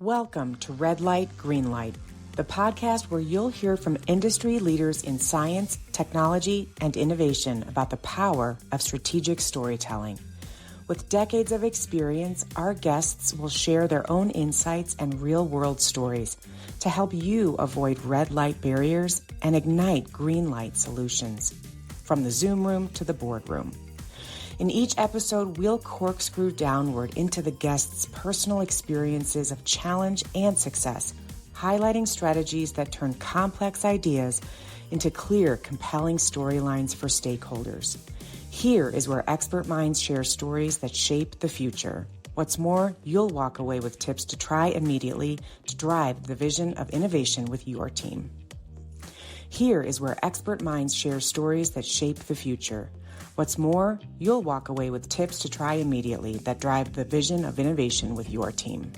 Welcome to Red Light, Green Light, the podcast where you'll hear from industry leaders in science, technology, and innovation about the power of strategic storytelling. With decades of experience, our guests will share their own insights and real-world stories to help you avoid red light barriers and ignite green light solutions, from the Zoom room to the boardroom. In each episode, we'll corkscrew downward into the guests' personal experiences of challenge and success, highlighting strategies that turn complex ideas into clear, compelling storylines for stakeholders. Here is where expert minds share stories that shape the future. What's more, you'll walk away with tips to try immediately to drive the vision of innovation with your team. Here is where expert minds share stories that shape the future. What's more, you'll walk away with tips to try immediately that drive the vision of innovation with your team.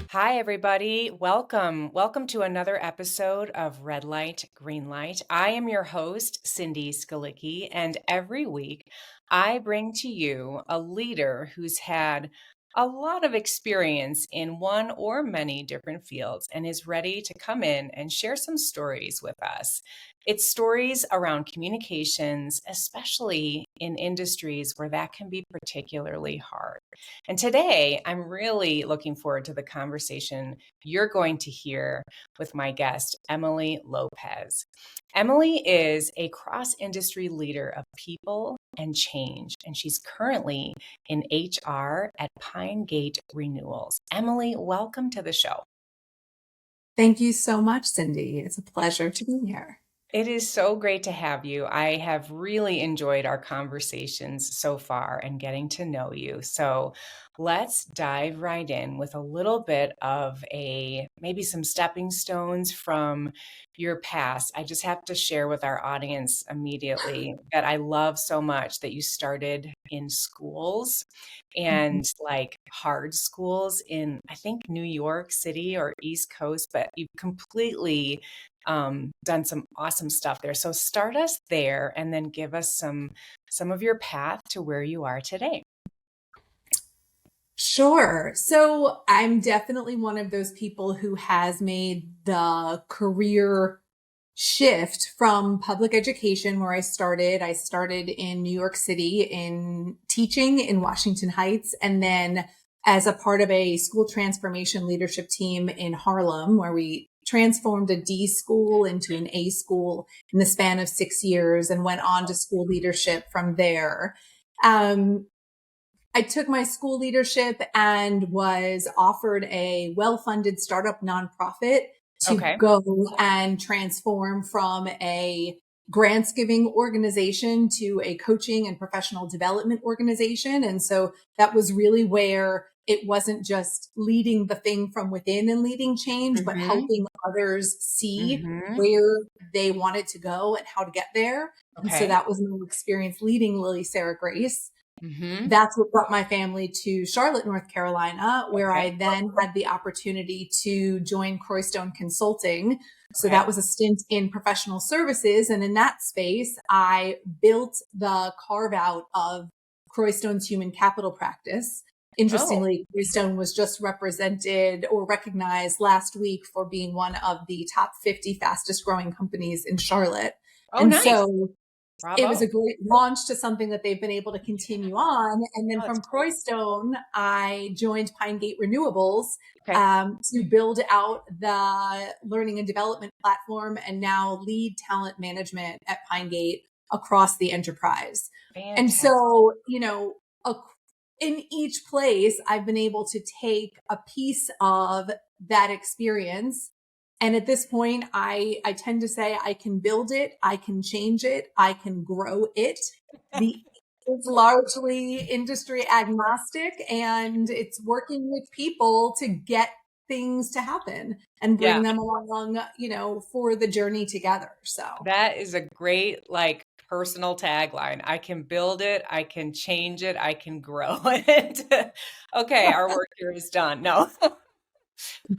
Hi, everybody. Welcome. Welcome to another episode of Red Light, Green Light. I am your host, Cindy Skalicky, and every week I bring to you a leader who's had a lot of experience in one or many different fields and is ready to come in and share some stories with us. It's stories around communications, especially in industries where that can be particularly hard. And today, I'm really looking forward to the conversation you're going to hear with my guest, Emily Lopez. Emily is a cross-industry leader of people and change, and she's currently in HR at Pine Gate Renewals. Emily, welcome to the show. Thank you so much, Cindy. It's a pleasure to be here. It is so great to have you. I have really enjoyed our conversations so far and getting to know you. So let's dive right in with a little bit of maybe some stepping stones from your past. I just have to share with our audience immediately that I love so much that you started in schools and like hard schools in, I think, New York City or East Coast, but you've completely done some awesome stuff there. So start us there and then give us some of your path to where you are today. Sure. So I'm definitely one of those people who has made the career shift from public education where I started. I started in New York City in teaching in Washington Heights, and then as a part of a school transformation leadership team in Harlem, where we transformed a D school into an A school in the span of 6 years and went on to school leadership from there. I took my school leadership and was offered a well-funded startup nonprofit to go and transform from a grants giving organization to a coaching and professional development organization. And so that was really where it wasn't just leading the thing from within and leading change, but helping others see where they wanted to go and how to get there. And so that was my experience leading Lily Sarah Grace. That's what brought my family to Charlotte, North Carolina, where I then had the opportunity to join Croystone Consulting. So that was a stint in professional services. And in that space, I built the carve out of Croystone's human capital practice. Interestingly, Croystone was just represented or recognized last week for being one of the top 50 fastest growing companies in Charlotte. Nice. So Bravo. It was a great launch to something that they've been able to continue on. And then from Croystone, I joined Pine Gate Renewables to build out the learning and development platform and now lead talent management at Pine Gate across the enterprise. Fantastic. And so, in each place, I've been able to take a piece of that experience. And at this point, I tend to say I can build it, I can change it, I can grow it. It's largely industry agnostic, and it's working with people to get things to happen and bring them along, for the journey together. So that is a great, personal tagline. I can build it, I can change it, I can grow it. Okay, our work here is done. No.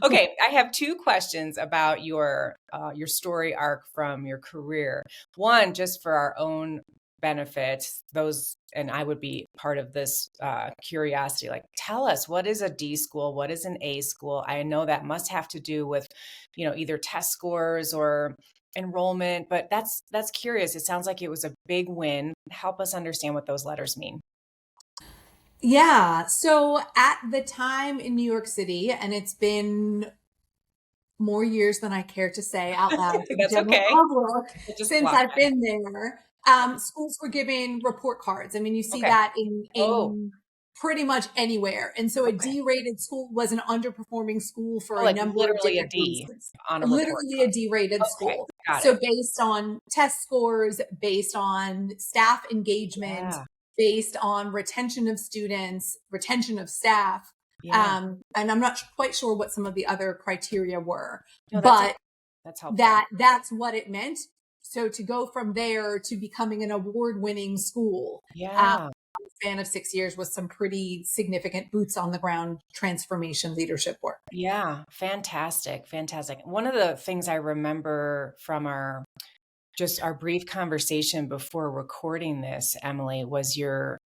Okay, I have two questions about your story arc from your career. One, just for our own benefit, those, and I would be part of this curiosity. Like, tell us, what is a D school? What is an A school? I know that must have to do with, either test scores or enrollment, but that's curious. It sounds like it was a big win. Help us understand what those letters mean. Yeah. So at the time in New York City, and it's been more years than I care to say out loud to the That's general okay. public Just since block I've that. been there. Schools were given report cards. I mean, you see Okay. that Oh. in pretty much anywhere. And so a Okay. D-rated school was an underperforming school for Oh, a like number of literally a different D reasons. on a report Literally a card. D-rated Okay, school. got So it. based on test scores, based on staff engagement, Yeah. based on retention of students, retention of staff. Yeah. And I'm not quite sure what some of the other criteria were, No, but that's helpful. that's what it meant. So to go from there to becoming an award-winning school, Yeah. span of 6 years was some pretty significant boots on the ground transformation leadership work. Yeah. Fantastic. Fantastic. One of the things I remember from our brief conversation before recording this, Emily, was your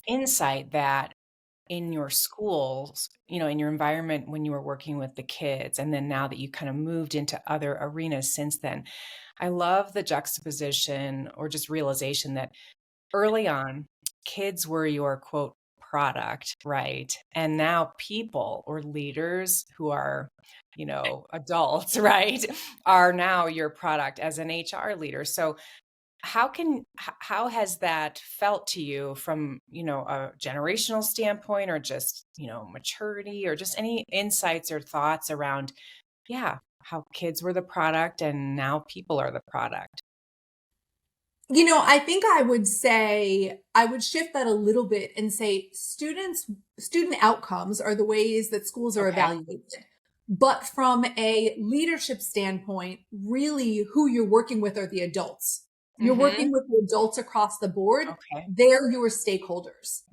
insight that in your schools, in your environment when you were working with the kids, and then now that you kind of moved into other arenas since then, I love the juxtaposition or just realization that early on, kids were your quote product, right? And now people or leaders who are, adults, right, are now your product as an HR leader. So how has that felt to you from, a generational standpoint, or just, maturity, or just any insights or thoughts around, how kids were the product and now people are the product? I think I would shift that a little bit and say student outcomes are the ways that schools are Okay. evaluated. But from a leadership standpoint, really who you're working with are the adults. You're working with the adults across the board. Okay. They're your stakeholders.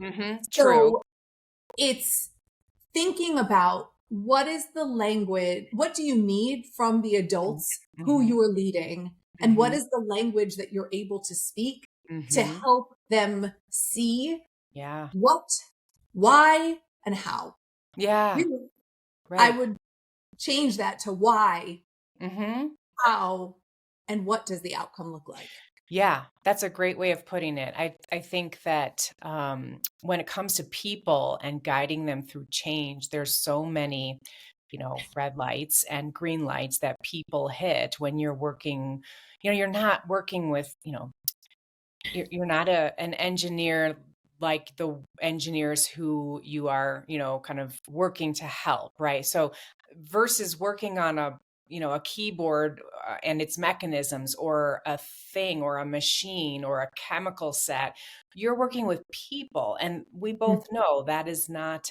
True. So it's thinking about what is the language, what do you need from the adults who you are leading, and what is the language that you're able to speak to help them see what, why, and how. Yeah. Really, Right. I would change that to why, Mm-hmm. how, and what does the outcome look like? Yeah, that's a great way of putting it. I think that when it comes to people and guiding them through change, there's so many, red lights and green lights that people hit when you're working. You're not working with, you're not an engineer like the engineers who you are, kind of working to help, right? So versus working on a keyboard and its mechanisms, or a thing or a machine or a chemical set, you're working with people. And we both know that is not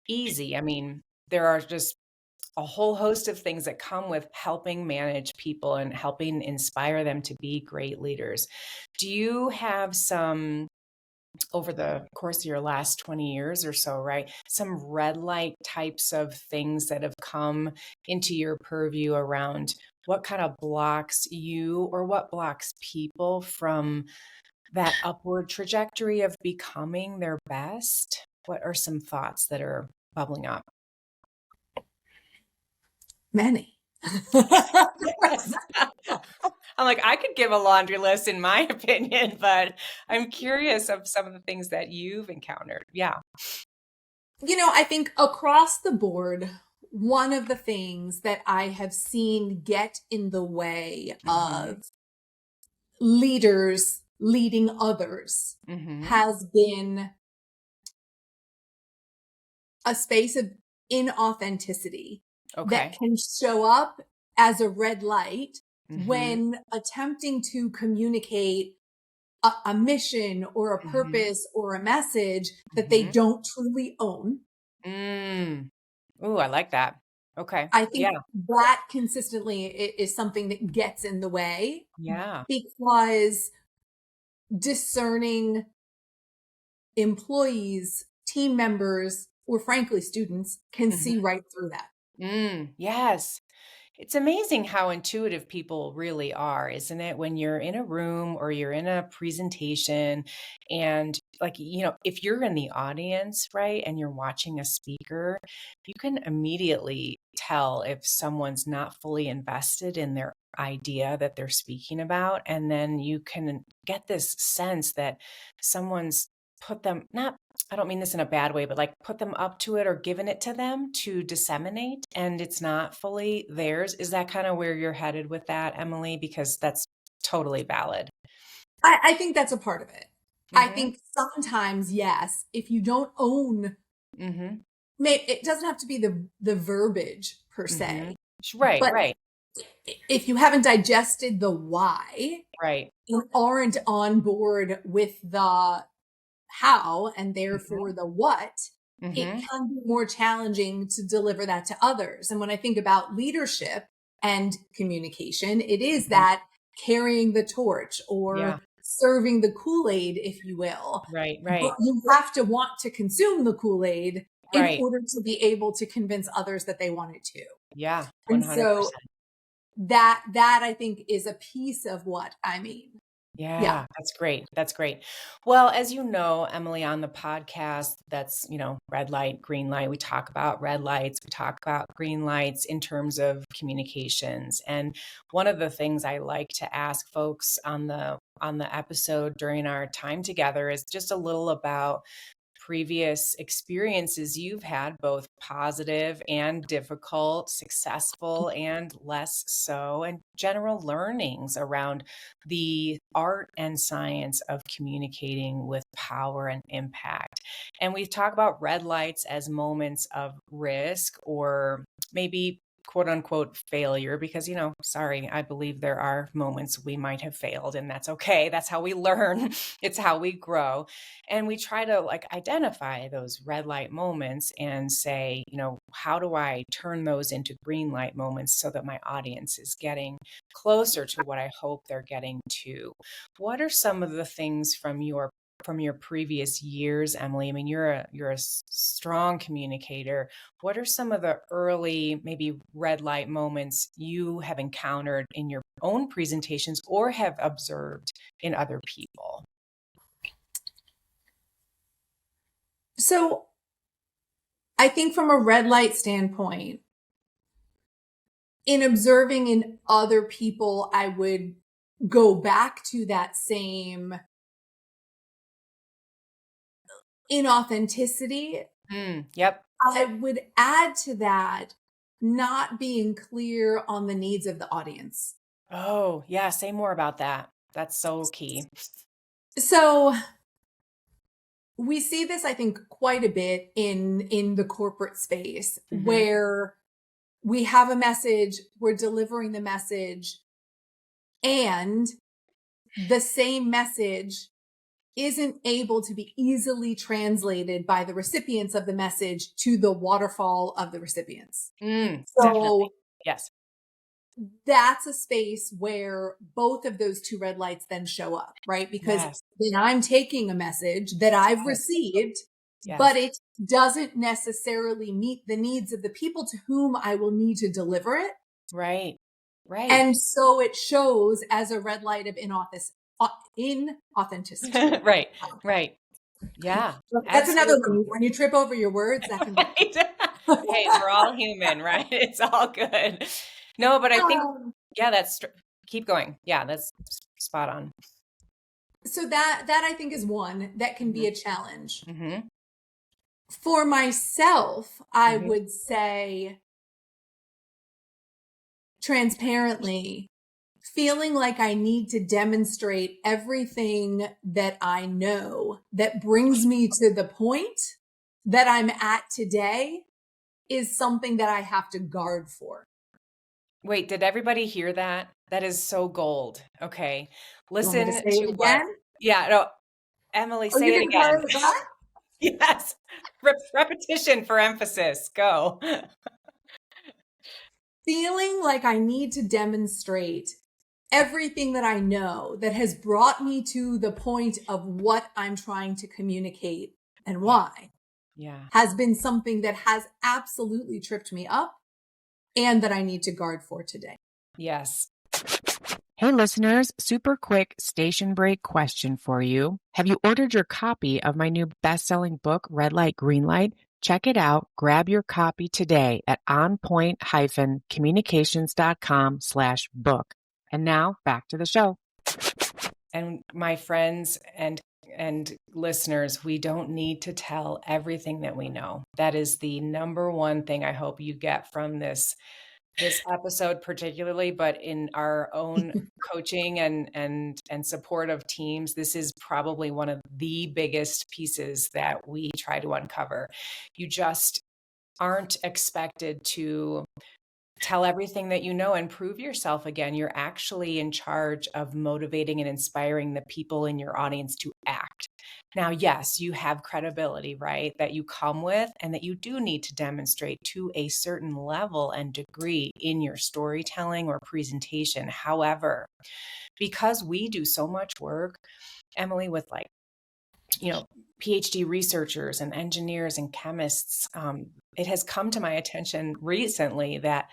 easy. I mean, there are just a whole host of things that come with helping manage people and helping inspire them to be great leaders. Do you have some, over the course of your last 20 years or so, right, some red light types of things that have come into your purview around what kind of blocks you, or what blocks people from that upward trajectory of becoming their best? What are some thoughts that are bubbling up? Many. I'm like, I could give a laundry list in my opinion, but I'm curious of some of the things that you've encountered. Yeah. I think across the board, one of the things that I have seen get in the way of leaders leading others has been a space of inauthenticity that can show up as a red light when attempting to communicate a mission or a purpose or a message that they don't truly own. Ooh, I like that. Okay. I think that consistently is something that gets in the way. Yeah. Because discerning employees, team members, or frankly, students can see right through that. Yes. It's amazing how intuitive people really are, isn't it? When you're in a room or you're in a presentation and like, if you're in the audience, right, and you're watching a speaker, you can immediately tell if someone's not fully invested in their idea that they're speaking about. And then you can get this sense that someone's put them, not, I don't mean this in a bad way, but like put them up to it or given it to them to disseminate, and it's not fully theirs. Is that kind of where you're headed with that, Emily? Because that's totally valid. I think that's a part of it. I Mm-hmm. think sometimes, yes, if you don't own, Mm-hmm. it doesn't have to be the verbiage per Mm-hmm. se, Right, but right, if you haven't digested the why right. and aren't on board with the how and Mm-hmm. therefore the what, it Mm-hmm. can be more challenging to deliver that to others. And when I think about leadership and communication, it is Mm-hmm. that carrying the torch Yeah, or serving the Kool-Aid, if you will. right, But right, you have to want to consume the Kool-Aid in right. order to be able to convince others that they want it to. Yeah, And so 100%. that I think is a piece of what I mean. Yeah. Yeah, that's great. That's great. Well, as you know, Emily, on the podcast, that's, red light, green light. We talk about red lights, we talk about green lights in terms of communications. And one of the things I like to ask folks on the episode during our time together is just a little about previous experiences you've had, both positive and difficult, successful and less so, and general learnings around the art and science of communicating with power and impact. And we talk about red lights as moments of risk or maybe quote unquote failure, because, sorry, I believe there are moments we might have failed, and that's okay. That's how we learn. It's how we grow. And we try to like identify those red light moments and say, how do I turn those into green light moments so that my audience is getting closer to what I hope they're getting to? What are some of the things from your previous years, Emily? I mean, you're a strong communicator. What are some of the early, maybe red light moments you have encountered in your own presentations or have observed in other people? So I think from a red light standpoint, in observing in other people, I would go back to that same inauthenticity. Yep. I would add to that not being clear on the needs of the audience. Oh, yeah. Say more about that. That's so key. So we see this, I think, quite a bit in the corporate space Mm-hmm. where we have a message, we're delivering the message, and the same message isn't able to be easily translated by the recipients of the message to the waterfall of the recipients. Definitely. So Yes. that's a space where both of those two red lights then show up, right? Because Yes. then I'm taking a message that I've Yes. received, but Yes. it doesn't necessarily meet the needs of the people to whom I will need to deliver it. Right. Right. And so it shows as a red light of inauthenticity. Right. Right. Yeah. That's another Absolutely. one. When you trip over your words, that can be. Right. Hey, we're all human, right? It's all good. No, but I think, yeah, keep going. Yeah, that's spot on. So that I think is one that can be Mm-hmm. a challenge. Mm-hmm. For myself, I Mm-hmm. would say transparently, feeling like I need to demonstrate everything that I know that brings me to the point that I'm at today is something that I have to guard for. Wait, did everybody hear that? That is so gold. Okay. You want me to Listen say it to what, again? yeah, no, Emily, Oh, say you it can again. carry that? Yes. Repetition for emphasis. Go. Feeling like I need to demonstrate everything that I know that has brought me to the point of what I'm trying to communicate and why Yeah. has been something that has absolutely tripped me up and that I need to guard for today. Yes. Hey listeners, super quick station break question for you. Have you ordered your copy of my new best-selling book, Red Light, Green Light? Check it out. Grab your copy today at onpoint-communications.com/book. And now back to the show. And my friends and listeners, we don't need to tell everything that we know. That is the number one thing I hope you get from this episode particularly, but in our own coaching and support of teams, this is probably one of the biggest pieces that we try to uncover. You just aren't expected to tell everything that you know and prove yourself again. You're actually in charge of motivating and inspiring the people in your audience to act. Now, yes, you have credibility, right, that you come with and that you do need to demonstrate to a certain level and degree in your storytelling or presentation. However, because we do so much work, Emily, with PhD researchers and engineers and chemists, it has come to my attention recently that,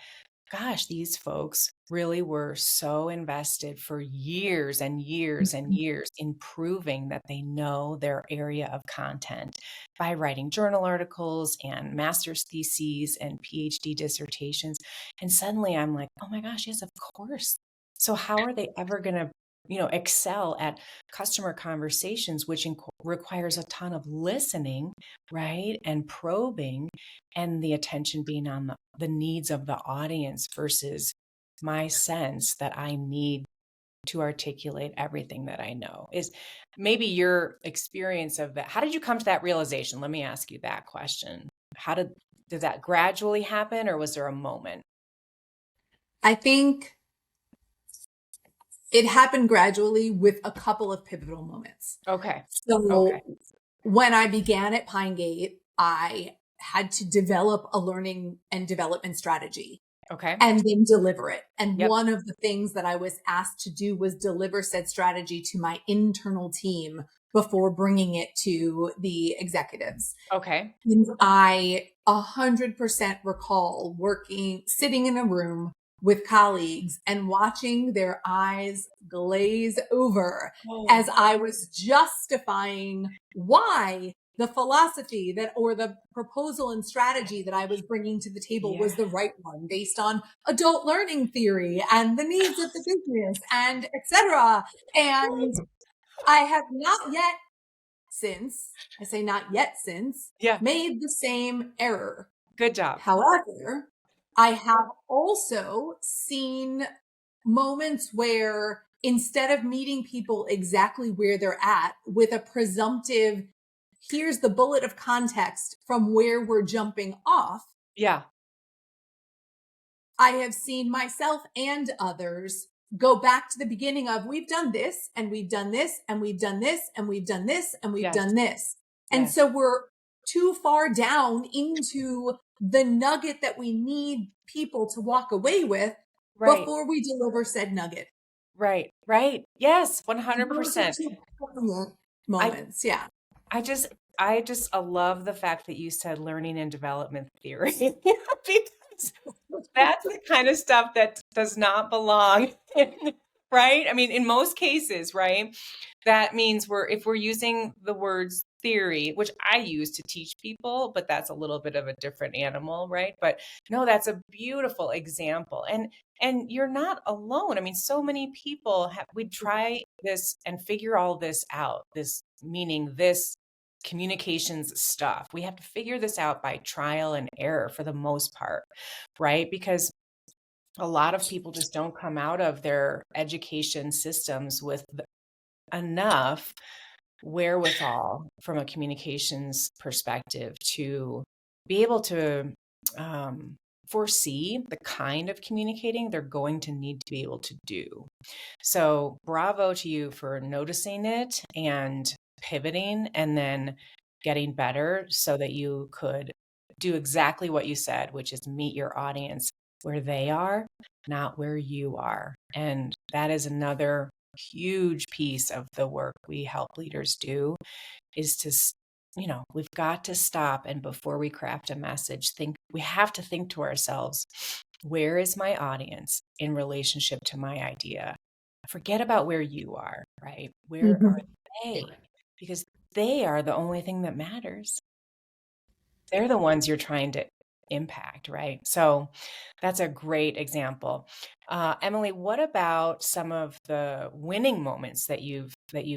gosh, these folks really were so invested for years and years and years in proving that they know their area of content by writing journal articles and master's theses and PhD dissertations. And suddenly I'm like, oh my gosh, yes, of course. So how are they ever going to excel at customer conversations, which requires a ton of listening, right? And probing, and the attention being on the needs of the audience versus my sense that I need to articulate everything that I know. Is maybe your experience of that. How did you come to that realization? Let me ask you that question. How did that gradually happen, or was there a moment? I think it happened gradually with a couple of pivotal moments. Okay. So when I began at Pine Gate, I had to develop a learning and development strategy. Okay. And then deliver it. And one of the things that I was asked to do was deliver said strategy to my internal team before bringing it to the executives. Okay. And I 100% recall sitting in a room with colleagues and watching their eyes glaze over as I was justifying why the philosophy or the proposal and strategy that I was bringing to the table was the right one based on adult learning theory and the needs of the business and etc. And I have not yet since made the same error. Good job. However, I have also seen moments where instead of meeting people exactly where they're at with a presumptive, here's the bullet of context from where we're jumping off. Yeah. I have seen myself and others go back to the beginning of, we've done this and we've done this and we've done this and we've done this and we've done this. And so we're too far down into the nugget that we need people to walk away with before we deliver said nugget. Right. Yes, 100%. Moments. I just love the fact that you said learning and development theory because that's the kind of stuff that does not belong in, right? I mean, in most cases, right? That means if we're using the words theory, which I use to teach people, but that's a little bit of a different animal, right? But no, that's a beautiful example. And you're not alone. I mean, so many people we try this and figure all this out, this communications stuff. We have to figure this out by trial and error for the most part, right? Because a lot of people just don't come out of their education systems with enough wherewithal from a communications perspective to be able to foresee the kind of communicating they're going to need to be able to do. So bravo to you for noticing it and pivoting and then getting better so that you could do exactly what you said, which is meet your audience where they are, not where you are. And that is another huge piece of the work we help leaders do, is to we've got to stop, and before we craft a message, we have to think to ourselves, where is my audience in relationship to my idea? Forget about where you are, right? Where are they? Because they are the only thing that matters. They're the ones you're trying to impact, right? So that's a great example. Emily, what about some of the winning moments that you've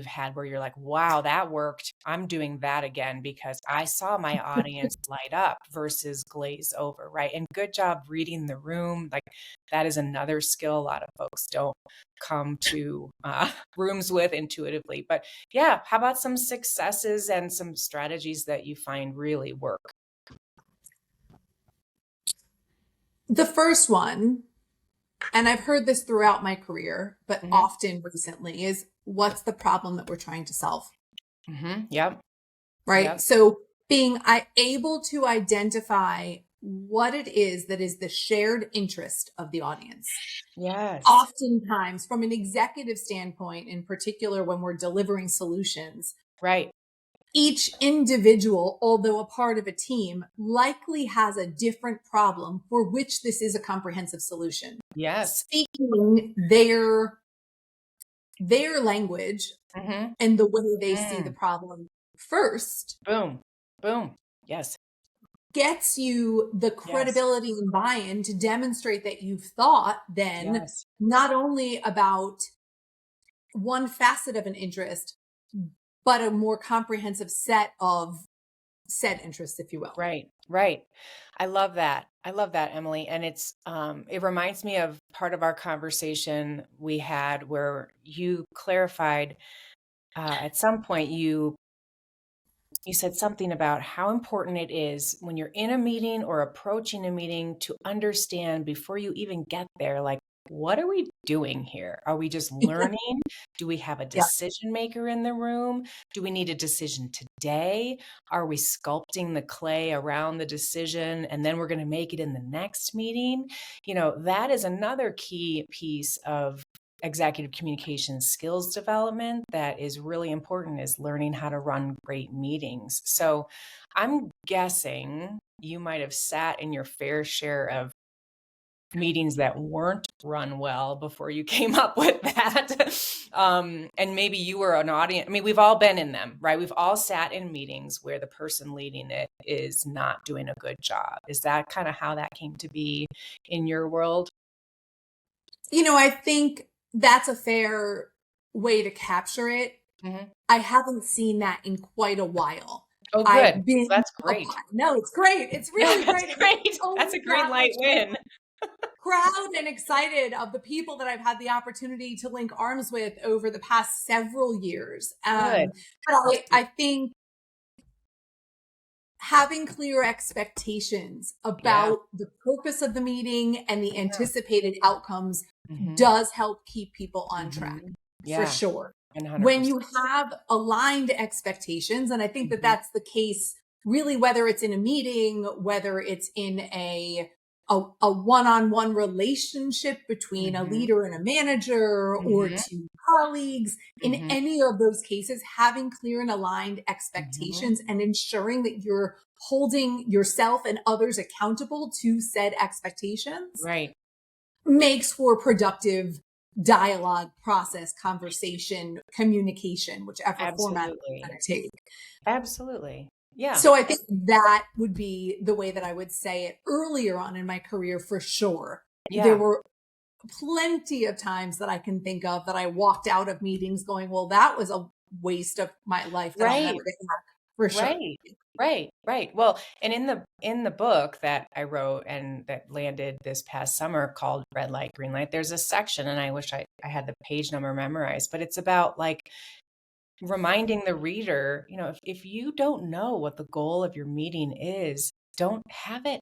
had where you're like, wow, that worked. I'm doing that again because I saw my audience light up versus glaze over, right? And good job reading the room. Like, that is another skill a lot of folks don't come to rooms with intuitively. But yeah, how about some successes and some strategies that you find really work? The first one, and I've heard this throughout my career, but often recently, is what's the problem that we're trying to solve? Yep. Right. Yep. So being able to identify what it is that is the shared interest of the audience. Yes. Oftentimes, from an executive standpoint, in particular, when we're delivering solutions, right. Each individual, although a part of a team, likely has a different problem for which this is a comprehensive solution. Yes. Speaking their language and the way they see the problem first. Boom. Boom. Yes. Gets you the credibility and buy-in to demonstrate that you've thought then not only about one facet of an interest, but a more comprehensive set of said interests, if you will. Right. Right. I love that. I love that, Emily. And it reminds me of part of our conversation we had where you clarified, at some point you said something about how important it is when you're in a meeting or approaching a meeting to understand before you even get there, like, what are we doing here? Are we just learning? Do we have a decision maker in the room? Do we need a decision today? Are we sculpting the clay around the decision and then we're going to make it in the next meeting? That is another key piece of executive communication skills development that is really important, is learning how to run great meetings. So I'm guessing you might have sat in your fair share of meetings that weren't run well before you came up with that. And maybe you were an audience. I mean, we've all been in them, right? We've all sat in meetings where the person leading it is not doing a good job. Is that kind of how that came to be in your world? I think that's a fair way to capture it. I haven't seen that in quite a while. Oh, good. That's great. No, it's great. It's really great. Great. That's a green light win. Proud and excited of the people that I've had the opportunity to link arms with over the past several years. But I think having clear expectations about the purpose of the meeting and the anticipated outcomes does help keep people on track, for sure. 100%. When you have aligned expectations, and I think that that's the case really, whether it's in a meeting, whether it's in a one-on-one relationship between a leader and a manager or two colleagues, in any of those cases, having clear and aligned expectations and ensuring that you're holding yourself and others accountable to said expectations makes for productive dialogue, process, conversation, communication, whichever format you're going to take. Absolutely. Yeah. So I think that would be the way that I would say it earlier on in my career, for sure. Yeah. There were plenty of times that I can think of that I walked out of meetings going, well, that was a waste of my life that I'll never get back, for sure. Right. Well, and in the book that I wrote and that landed this past summer called Red Light, Green Light, there's a section, and I wish I had the page number memorized, but it's about like reminding the reader, if you don't know what the goal of your meeting is, don't have it.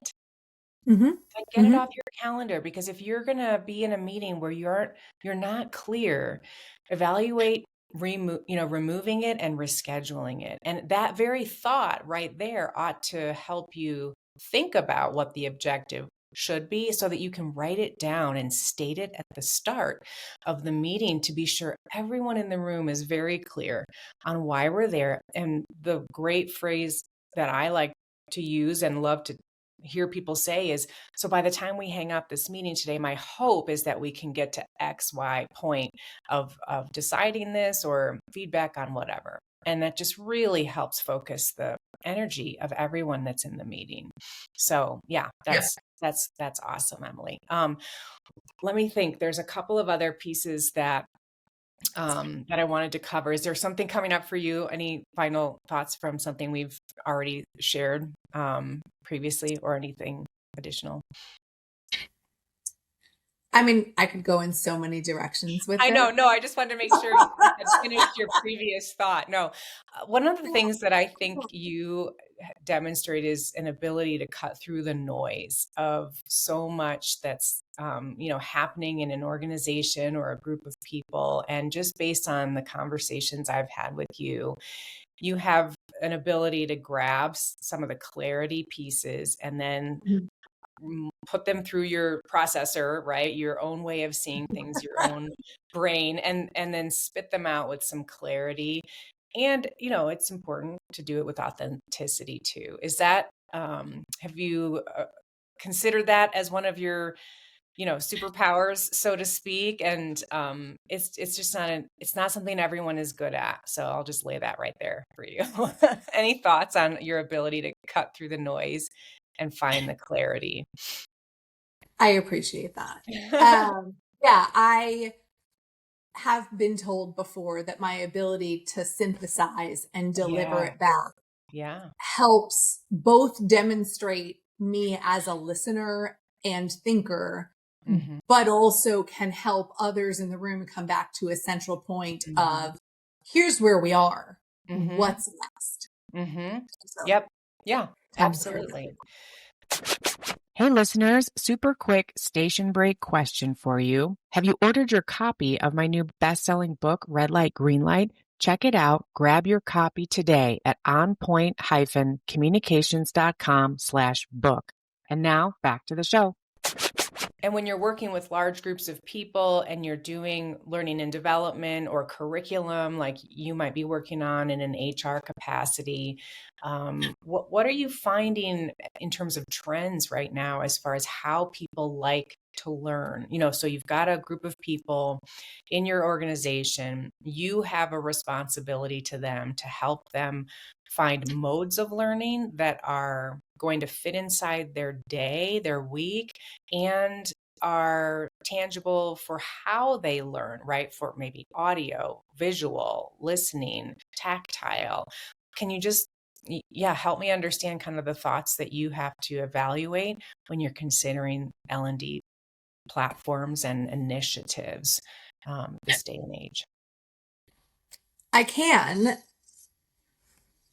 Like, get it off your calendar, because if you're going to be in a meeting where you're not clear, evaluate removing it and rescheduling it. And that very thought right there ought to help you think about what the objective should be, so that you can write it down and state it at the start of the meeting to be sure everyone in the room is very clear on why we're there. And the great phrase that I like to use and love to hear people say is, so by the time we hang up this meeting today, my hope is that we can get to XY point of deciding this or feedback on whatever. And that just really helps focus the energy of everyone that's in the meeting. So yeah, that's awesome, Emily. Let me think. There's a couple of other pieces that I wanted to cover. Is there something coming up for you? Any final thoughts from something we've already shared previously, or anything additional? I mean, I could go in so many directions with it. I know. No, I just wanted to make sure you had finished your previous thought. No, one of the things that I think you demonstrate is an ability to cut through the noise of so much that's, happening in an organization or a group of people. And just based on the conversations I've had with you, you have an ability to grab some of the clarity pieces and then put them through your processor, right? Your own way of seeing things, your own brain, and then spit them out with some clarity. And, it's important to do it with authenticity too. Is that, have you considered that as one of your, superpowers, so to speak? And it's just it's not something everyone is good at. So I'll just lay that right there for you. Any thoughts on your ability to cut through the noise and find the clarity? I appreciate that. I have been told before that my ability to synthesize and deliver it back helps both demonstrate me as a listener and thinker, but also can help others in the room come back to a central point of, here's where we are. What's next? So, yep. Yeah, absolutely. Hey listeners, super quick station break question for you. Have you ordered your copy of my new best-selling book, Red Light, Green Light? Check it out. Grab your copy today at onpoint-communications.com/book. And now back to the show. And when you're working with large groups of people and you're doing learning and development or curriculum, like you might be working on in an HR capacity, what are you finding in terms of trends right now as far as how people like to learn? So you've got a group of people in your organization. You have a responsibility to them to help them find modes of learning that are going to fit inside their day, their week, and are tangible for how they learn, right? For maybe audio, visual, listening, tactile. Can you just, help me understand kind of the thoughts that you have to evaluate when you're considering L&D platforms and initiatives this day and age? I can.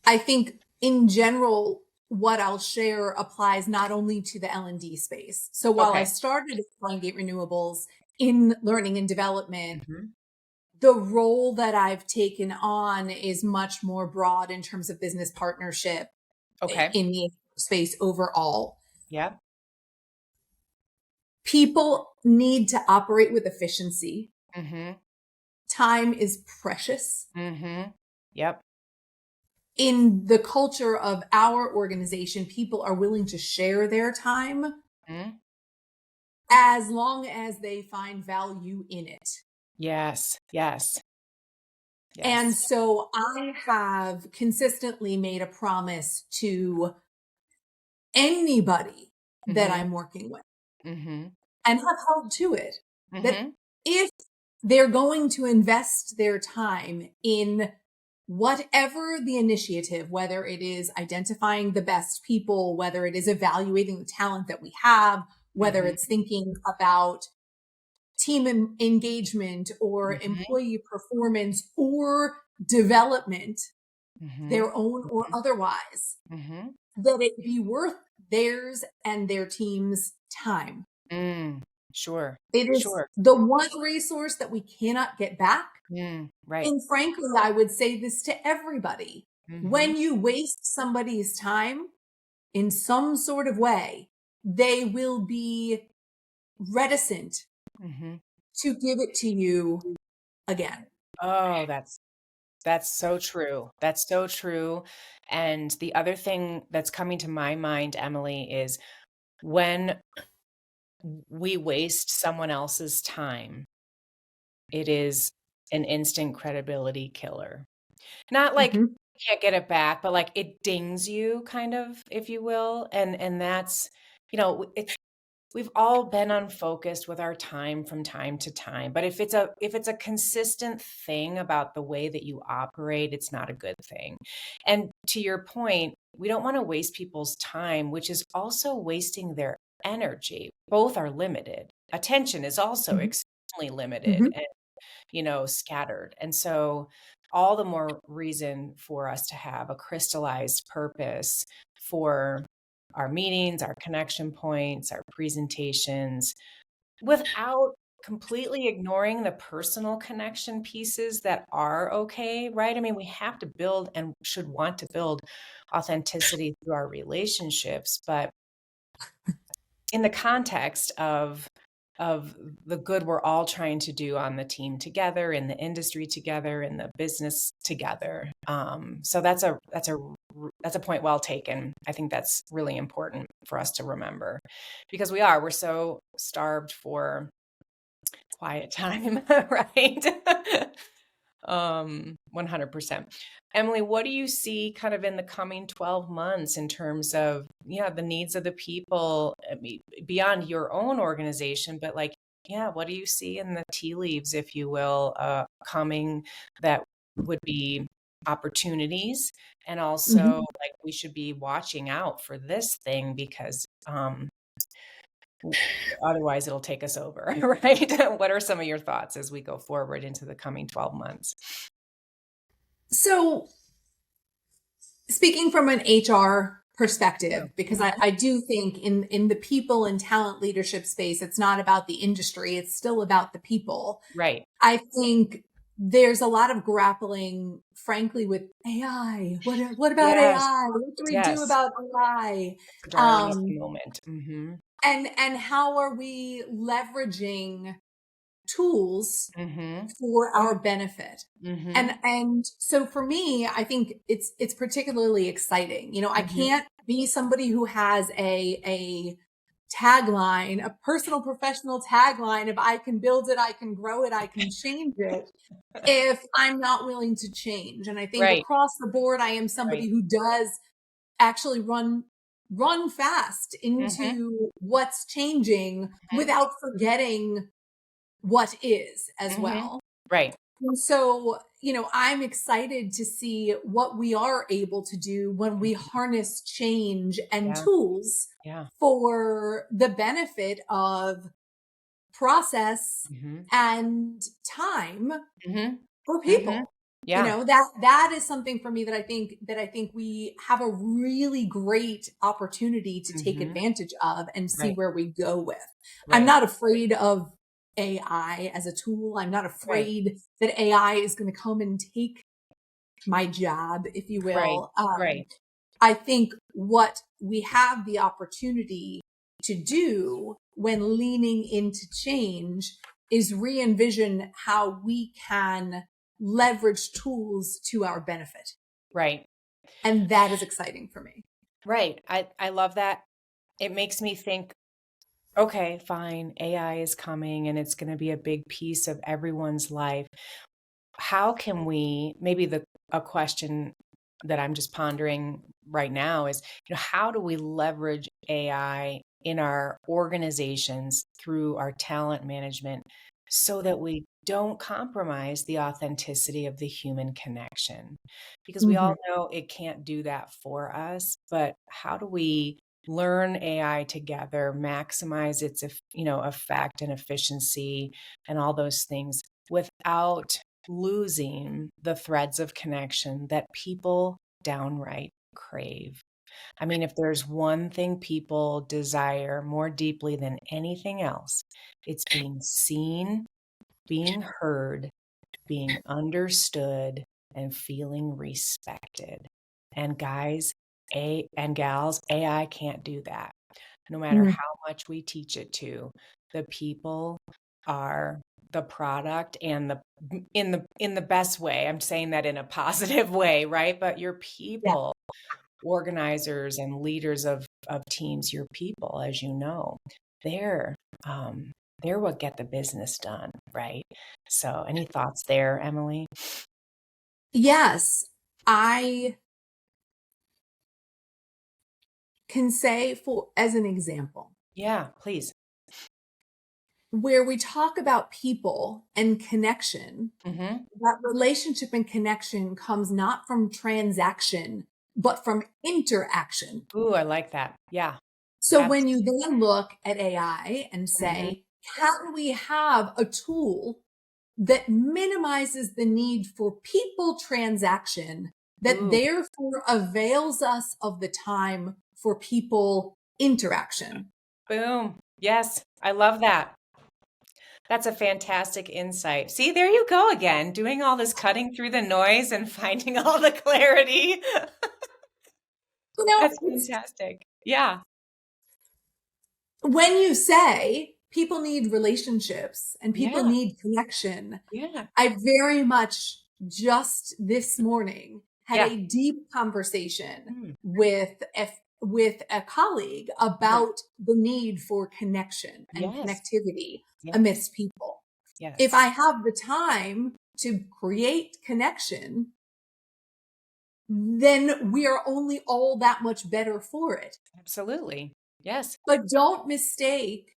I think in general, what I'll share applies not only to the L&D space. So while I started at Gate Renewables in learning and development, the role that I've taken on is much more broad in terms of business partnership in the space overall. Yeah. People need to operate with efficiency. Time is precious. Yep. In the culture of our organization, people are willing to share their time as long as they find value in it. Yes. And so I have consistently made a promise to anybody that I'm working with and have held to it, that if they're going to invest their time in whatever the initiative, whether it is identifying the best people, whether it is evaluating the talent that we have, whether it's thinking about team engagement or employee performance or development, their own or otherwise, that it be worth theirs and their team's time. Sure. It is the one resource that we cannot get back. Right. And frankly, I would say this to everybody. When you waste somebody's time in some sort of way, they will be reticent to give it to you again. Oh, that's so true. That's so true. And the other thing that's coming to my mind, Emily, is when we waste someone else's time, it is an instant credibility killer. Not like Mhm. you can't get it back, but like it dings you kind of, if you will. And that's, it's we've all been unfocused with our time from time to time. But if it's a consistent thing about the way that you operate, it's not a good thing. And to your point, we don't want to waste people's time, which is also wasting their energy. Both are limited. Attention is also Mhm. extremely limited Mhm. and scattered. And so all the more reason for us to have a crystallized purpose for our meetings, our connection points, our presentations, without completely ignoring the personal connection pieces that are okay, right? I mean, we have to build and should want to build authenticity through our relationships, but in the context of the good we're all trying to do on the team together, in the industry together, in the business together. So that's a point well taken. I think that's really important for us to remember because we're so starved for quiet time, right? 100%. Emily, what do you see kind of in the coming 12 months in terms of, the needs of the people beyond your own organization, but like, what do you see in the tea leaves, if you will, coming that would be opportunities and also Mhm. like we should be watching out for this thing because otherwise it'll take us over, right? What are some of your thoughts as we go forward into the coming 12 months? So, speaking from an HR Yeah. perspective, because I do think in the people and talent leadership space, it's not about the industry, it's still about the people. Right. I think there's a lot of grappling, frankly, with AI. What about Yes. AI? What do we do Yes. about AI? The darling at the Um, moment. and how are we leveraging tools Mhm. for our benefit? Mhm. And so for me, I think it's particularly exciting. I Mhm. can't be somebody who has a tagline, a personal professional tagline of I can build it, I can grow it, I can change it, if I'm not willing to change. And I think Right. across the board, I am Right. somebody who does actually run fast Mhm. into what's changing Mhm. without forgetting what is as Mhm. well. Right. And so, I'm excited to see what we are able to do when we Mhm. harness change and Yeah. tools Yeah. for the benefit of process Mhm. and time Mhm. for Mhm. people. Yeah. That is something for me that I think we have a really great opportunity to take Mhm. advantage of and see Right. where we go with. I'm Right. not afraid of AI as a tool. I'm not Right. afraid that AI is going to come and take my job, if you Right. will. Right. I think what we have the opportunity to do when leaning into change is re-envision how we can leverage tools to our benefit. Right. And that is exciting for me. Right. I love that. It makes me think, okay, fine, AI is coming and it's going to be a big piece of everyone's life. How can we, maybe a question that I'm just pondering right now is, how do we leverage AI in our organizations through our talent management so that we don't compromise the authenticity of the human connection? Because we all Mhm. know it can't do that for us, but how do we learn AI together, maximize its, effect and efficiency and all those things without losing the threads of connection that people downright crave? I mean, if there's one thing people desire more deeply than anything else, it's being seen, being heard, being understood, and feeling respected. And guys, and gals, AI can't do that. no matter how much we teach it to. The people are the product, and in the best way. I'm saying that in a positive way, right? But your people, organizers and leaders of teams, your people, as you know, they're what get the business done, right? So any thoughts there, Emily? Yes, I can say, as an example. Yeah, please. Where we talk about people and connection, that relationship and connection comes not from transaction, but from interaction. Ooh, I like that. Yeah. So when you then look at AI and say, can we have a tool that minimizes the need for people transaction, that therefore avails us of the time for people interaction? Boom. Yes, I love that. That's a fantastic insight. See, there you go again, doing all this cutting through the noise and finding all the clarity. That's fantastic. Yeah. When you say people need relationships and people need connection, I very much just this morning had a deep conversation with a colleague about the need for connection and connectivity amidst people. If I have the time to create connection, then we are only all that much better for it. Absolutely. Yes. But don't mistake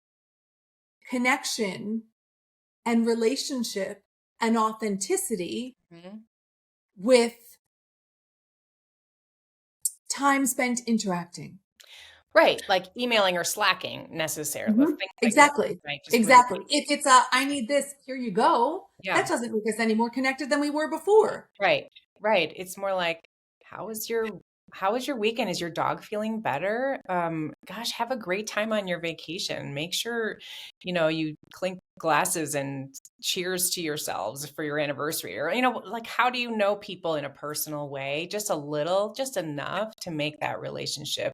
connection and relationship and authenticity with time spent interacting. Right. Like emailing or slacking necessarily. Exactly. Like exactly. Really, if it's I need this, here you go. That doesn't make us any more connected than we were before. Right. Right. It's more like, how was your weekend? Is your dog feeling better? Gosh, have a great time on your vacation. Make sure, you clink glasses and cheers to yourselves for your anniversary, or, like, how do you know people in a personal way? Just a little, just enough to make that relationship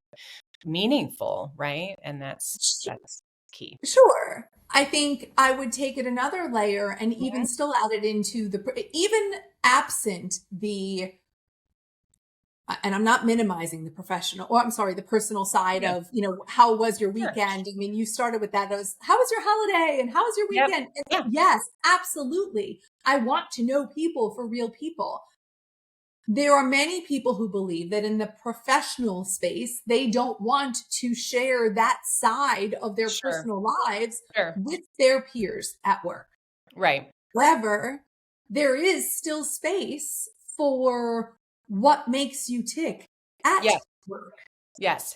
meaningful. Right. And that's key. Sure. I think I would take it another layer and even still add it into even absent the, and I'm not minimizing the the personal side of, how was your weekend? I mean, you started with that. How was your holiday and how was your weekend? Yes, absolutely. I want to know people for real people. There are many people who believe that in the professional space, they don't want to share that side of their personal lives with their peers at work. Right. However, there is still space for what makes you tick at work. Yes.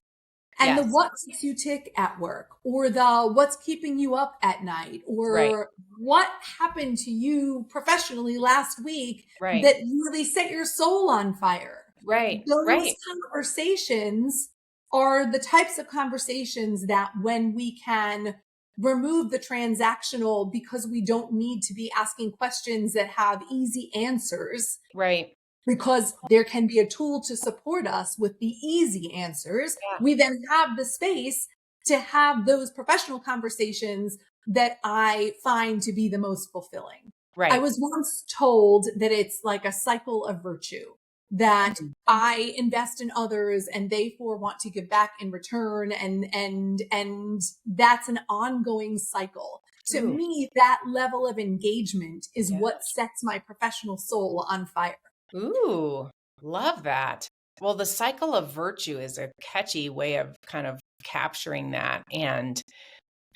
And the what makes you tick at work, or the what's keeping you up at night, or what happened to you professionally last week that really set your soul on fire. Right. Those conversations are the types of conversations that when we can remove the transactional, because we don't need to be asking questions that have easy answers. Right. Because there can be a tool to support us with the easy answers. We then have the space to have those professional conversations that I find to be the most fulfilling. Right. I was once told that it's like a cycle of virtue, that I invest in others and they want to give back in return. And that's an ongoing cycle. To me, that level of engagement is what sets my professional soul on fire. Ooh, love that. Well, the cycle of virtue is a catchy way of kind of capturing that. And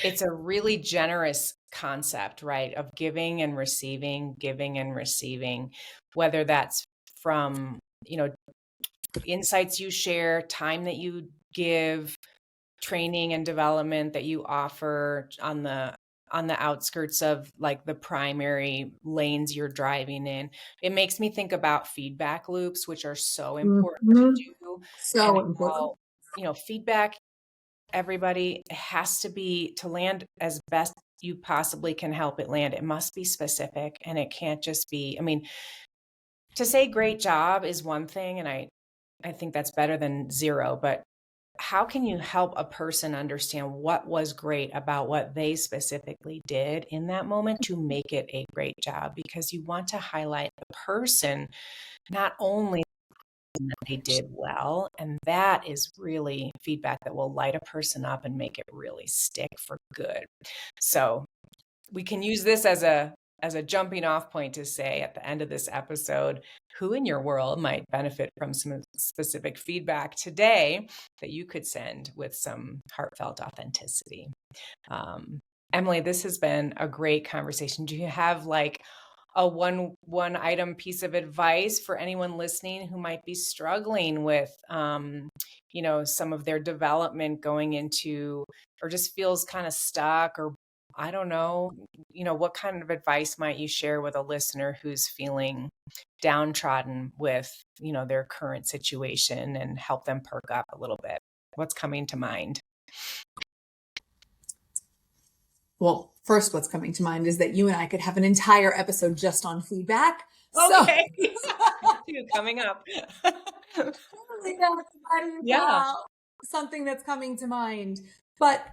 it's a really generous concept, right? Of giving and receiving, whether that's from, insights you share, time that you give, training and development that you offer on the outskirts of like the primary lanes you're driving in. It makes me think about feedback loops, which are so important to do. So important. Feedback, everybody, has to be to land as best you possibly can help it land. It must be specific, and it can't just be, to say great job is one thing, and I think that's better than zero, but how can you help a person understand what was great about what they specifically did in that moment to make it a great job? Because you want to highlight the person, not only that they did well. And that is really feedback that will light a person up and make it really stick for good. So we can use this as a jumping off point to say at the end of this episode, who in your world might benefit from some specific feedback today that you could send with some heartfelt authenticity. Emily, this has been a great conversation. Do you have like a one item piece of advice for anyone listening who might be struggling with, some of their development going into, or just feels kind of stuck, or I don't know, what kind of advice might you share with a listener who's feeling downtrodden with, their current situation and help them perk up a little bit? What's coming to mind? Well, first, what's coming to mind is that you and I could have an entire episode just on feedback. Okay. Coming up. Yeah. Something that's coming to mind. But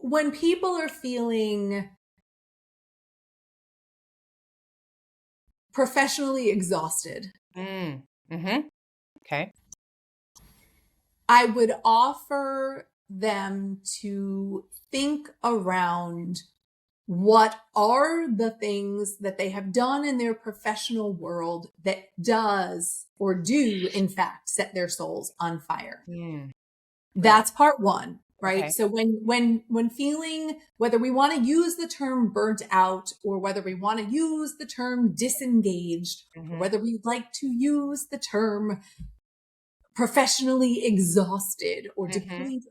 when people are feeling professionally exhausted, okay, I would offer them to think around what are the things that they have done in their professional world that does or do, in fact, set their souls on fire. That's part one, right? Okay. So when feeling, whether we want to use the term burnt out or whether we want to use the term disengaged, or whether we'd like to use the term professionally exhausted or depleted,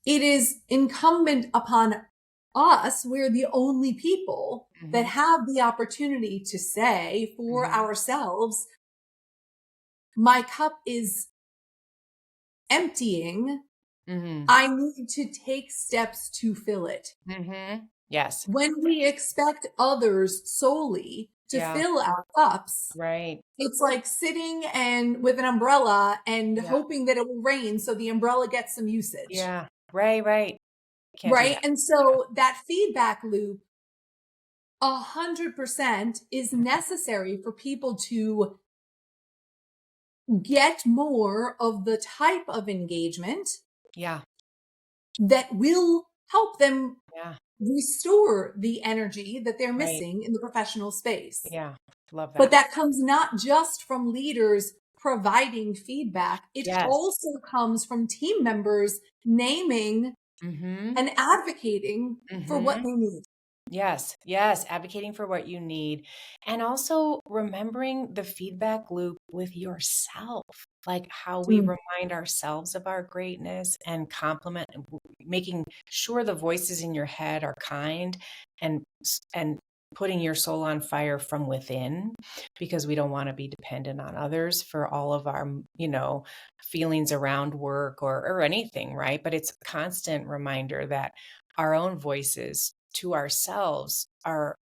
it is incumbent upon us, we're the only people that have the opportunity to say for ourselves, my cup is emptying. I need to take steps to fill it. Yes. When we expect others solely to fill our cups, right, it's like sitting and with an umbrella and hoping that it will rain so the umbrella gets some usage. Yeah. Right. Right. And so that feedback loop 100% is necessary for people to get more of the type of engagement that will help them restore the energy that they're missing in the professional space. Yeah. Love that. But that comes not just from leaders providing feedback. It also comes from team members naming and advocating for what they need. Yes. Advocating for what you need. And also remembering the feedback loop with yourself, like how we remind ourselves of our greatness and compliment, and making sure the voices in your head are kind and putting your soul on fire from within, because we don't want to be dependent on others for all of our, feelings around work or anything, right? But it's a constant reminder that our own voices to ourselves are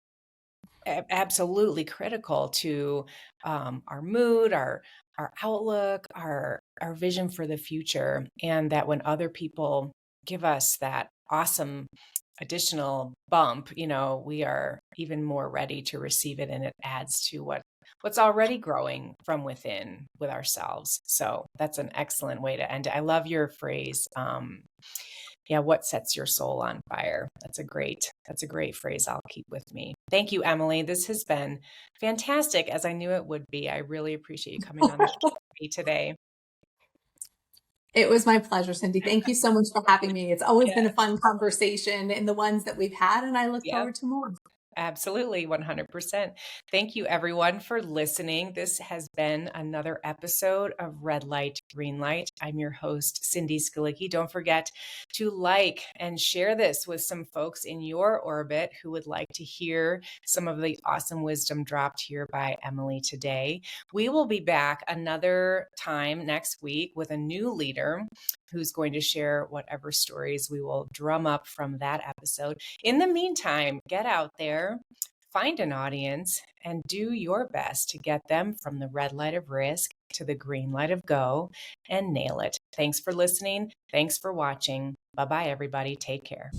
absolutely critical to our mood, our outlook, our vision for the future. And that when other people give us that awesome additional bump, we are even more ready to receive it, and it adds to what's already growing from within with ourselves. So that's an excellent way to end it. I love your phrase. What sets your soul on fire? That's a great phrase I'll keep with me. Thank you, Emily. This has been fantastic, as I knew it would be. I really appreciate you coming on the show with me today. It was my pleasure, Cindy. Thank you so much for having me. It's always been a fun conversation in the ones that we've had, and I look forward to more. Absolutely, 100%. Thank you, everyone, for listening. This has been another episode of Red Light, Green Light. I'm your host, Cindy Skalicky. Don't forget to like and share this with some folks in your orbit who would like to hear some of the awesome wisdom dropped here by Emily today. We will be back another time next week with a new leader who's going to share whatever stories we will drum up from that episode. In the meantime, get out there, find an audience and do your best to get them from the red light of risk to the green light of go and nail it. Thanks for listening. Thanks for watching. Bye-bye, everybody. Take care.